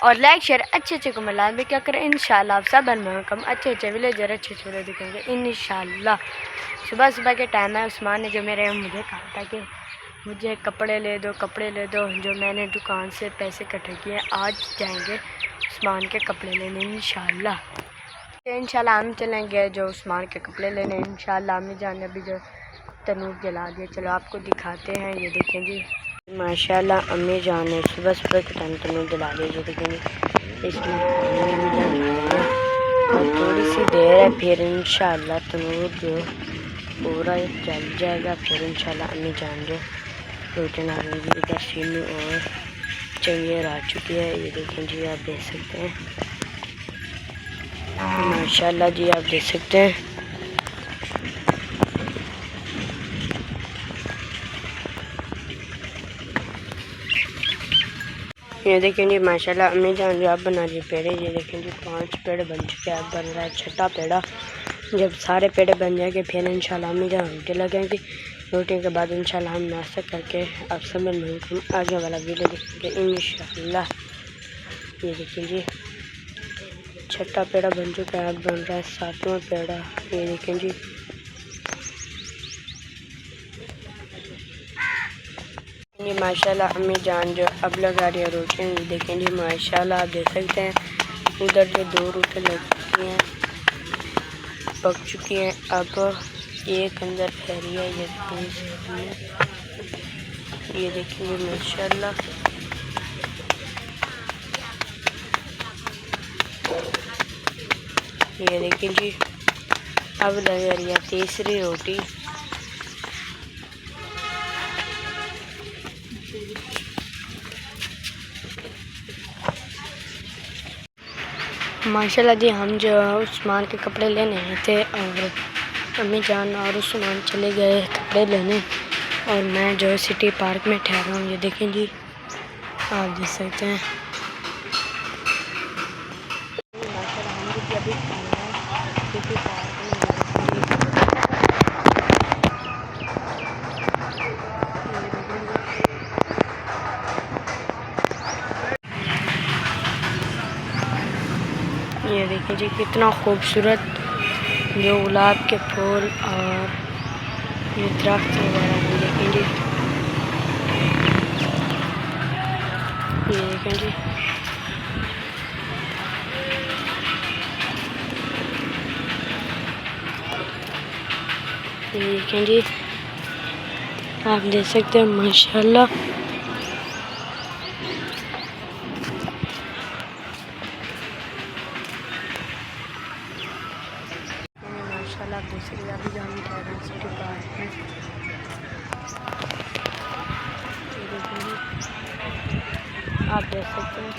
और like share अच्छे अच्छे को मिला भी क्या करें इंशाल्लाह। आप सब हम अच्छे अच्छे विलेजर अच्छे अच्छे दिखेंगे इंशाल्लाह। सुबह सुबह के टाइम है। उस्मान ने जो मुझे कहा था कि मुझे कपड़े ले दो जो मैंने दुकान से पैसे इकट्ठे किए आज जाएंगे उस्मान के कपड़े लेने इंशाल्लाह हम चलेंगे जो उस्मान के कपड़े लेने इंशाल्लाह। अम्मी जान ने अभी जो तनूर जला दिया, चलो आपको दिखाते हैं। ये देखें जी माशाल्लाह अम्मी जान ने सुबह सुबह के टाइम तनूर जला दिया। ये देखेंगे इसमें अम्मी जान और थोड़ी सी देर है फिर इंशाल्लाह तनूर जो पूरा जल जाएगा। फिर इंशाल्लाह अम्मी जान जो रोटी डालेंगी। इधर चीनी और चाहिए आ चुकी है। ये देखें जी आप देख सकते हैं माशाल्लाह जी आप देख सकते हैं। ये देखें जी माशाल्लाह अम्मी जान जो आप बना रही पेड़े। ये देखें जी 5 पेड़ बन चुके हैं। अब बन रहा है 6ठा पेड़ा। जब सारे पेड़े बन जाएंगे फिर इंशाल्लाह अम्मी जान रोटी लगेंगी। रोटी के बाद इंशाल्लाह हम नाश्ता करके आप सब हम आगे वाला वीडियो देखेंगे इंशाल्लाह। ये देखें जी 6ठा पेड़ा बन चुका है। अब बन रहा है 7वां पेड़ा। ये देखें जी ये माशाल्लाह अम्मी जान जो अब लगा रही है रोटी। देखें जी माशाल्लाह आप देख सकते हैं। उधर जो 2 रोटी लग चुकी हैं पक चुकी हैं। अब एक अंदर फैली है। ये देखिए माशाल्लाह ये देखिए जी अब लग रही है तीसरी रोटी। माशाल्लाह जी हम जो उस्मान के कपड़े लेने आए थे और अम्मी जान और उस्मान चले गए कपड़े लेने और मैं जो सिटी पार्क में ठहरा हूँ। ये देखें जी आप देख सकते हैं माशाल्लाह हम भी अभी सिटी पार्क में। ये देखिए जी कितना खूबसूरत जो गुलाब के फूल और ये दरख्त वगैरह हैं। देखें जी ये देखें जी ये देखें जी आप देख सकते हैं माशाल्लाह। माशाल्लाह दूसरी अभी जो हम ठहरे सिटी पार्क में। आप देख सकते हैं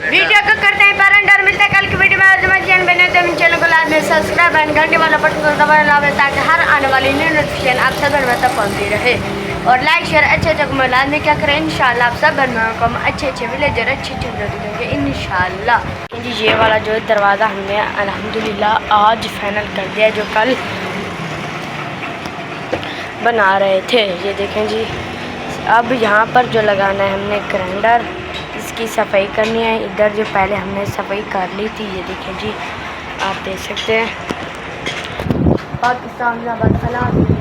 वीडियो को करते हैं परंड और मिलते हैं कल की वीडियो में। चैनल बने तो चैनल को लाजमी सब्सक्राइब एंड घंटे वाला बटन को दबाना ताकि हर आने वाली न्यू नोटिफिकेशन आप सब तक पहुँचती रहे। और लाइक शेयर अच्छे अच्छे को लाजमी क्या करें इंशाल्लाह। आप सब को हम अच्छे अच्छे विलेजर अच्छे अच्छे देंगे इंशाल्लाह। जी ये वाला जो दरवाज़ा हमने अल्हम्दुलिल्लाह आज फाइनल कर दिया जो कल बना रहे थे। ये देखें जी अब यहाँ पर जो लगाना है हमने ग्राइंडर इसकी सफाई करनी है। इधर जो पहले हमने सफाई कर ली थी। ये देखें जी आप देख सकते हैं पाकिस्तान जिंदाबाद।